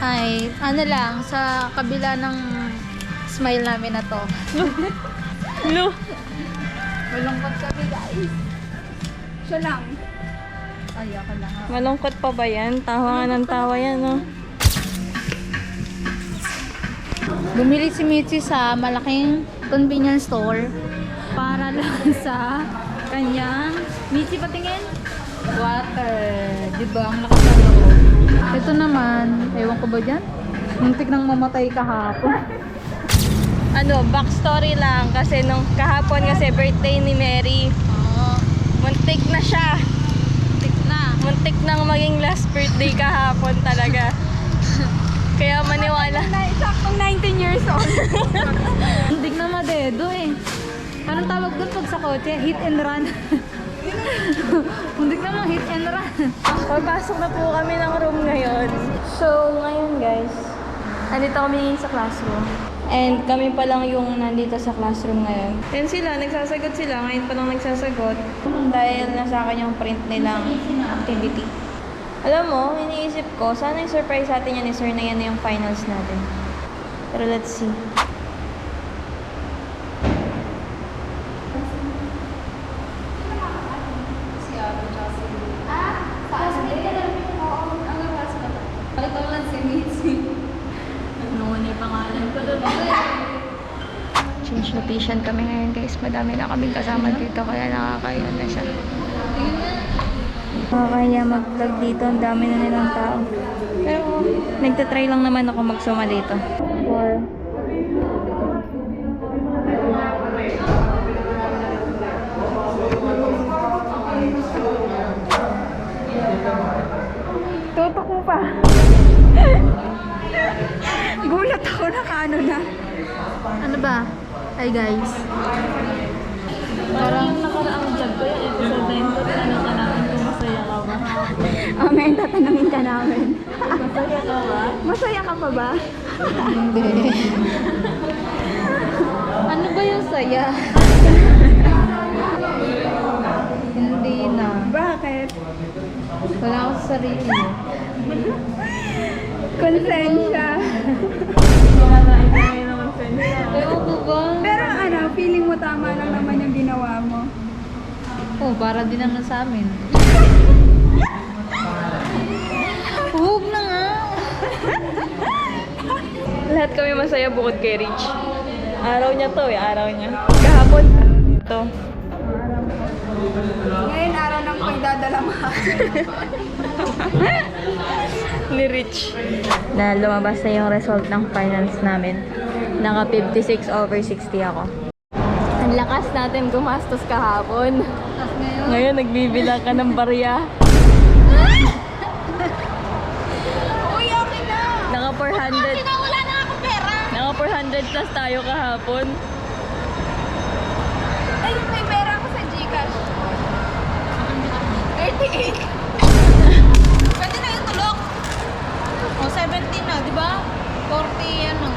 Ay, ano lang, sa kabila ng smile namin na to. Lu. Malungkot kami, guys. Siya lang. Ay, ako lang. Malungkot pa ba yan? Tawa nga ng tawa yan, no? Bumili si Mitzi sa malaking convenience store para lang sa kanyang Mitzi, patingin water, diba? Ang lakas ng loob. Ito naman, ewan ko ba dyan? Muntik nang mamatay kahapon. Ano, backstory lang. Kasi nung kahapon kasi birthday ni Mary. Oo, Muntik na siya. muntik na. Muntik nang maging last birthday kahapon talaga. Kaya maniwala. Saktong 19 years old. Muntik na madedo eh. Anong tawag doon pag sa kotse? Hit and run. Muntik na hit and run. Papasok na po kami ng room ngayon. So, ngayon guys, nandito kami ngayon sa classroom. And kami pa lang yung nandito sa classroom ngayon. Yan sila, nagsasagot sila. Ngayon pa lang nagsasagot. Dahil nasa akin yung print nilang activity. Alam mo, iniisip ko, sana yung surprise sa atin yan ni Sir na yan na yung finals natin. Pero let's see. Bakit ako lang si Mitzi? Noon yung pangalan ko doon. Change location kami ngayon guys. Madami na kaming kasama dito kaya nakakaya na siya. Nakakaya mag-vlog dito. Ang dami na nilang tao. Pero nagtatry lang naman ako magsuma dito. Or Tutok mo pa. Gulat ako na kaano na. Ano ba? Ay guys. parang yung nakaraang vlog ko yung episode 9 ko. Tanong ka namin kung masaya ka ba? Ngayon tatanungin ka namin. Masaya ka ba? Masaya ka pa ba? Hindi. Ano ba yung saya? Hindi na. Bakit? Wala ako sa sarili. Konsensya. Nakakain na ngayon ng konsensya. Ewan ko ba? Pero ano, feeling mo tama lang naman yung ginawa mo. Oh, para din naman sa amin. Huwag na nga. Lahat kami masaya bukod kay Rich. Araw niya to eh, araw niya. Kahapon, to. Ngayon araw ng pagdadala Ni Rich. Na lumabas na yung result ng finals namin. Naka 56 over 60 ako. Ang lakas natin gumastos kahapon. Tapos ngayon, Ngayon, nagbibilang ka ng barya. Uy, okay na! Naka 400. Wala na akong pera! Naka 400 plus tayo kahapon. Ay, may pera ako sa Gcash. 38. Pwede na yung tulok. oh, 17 na, di ba? 40 ano.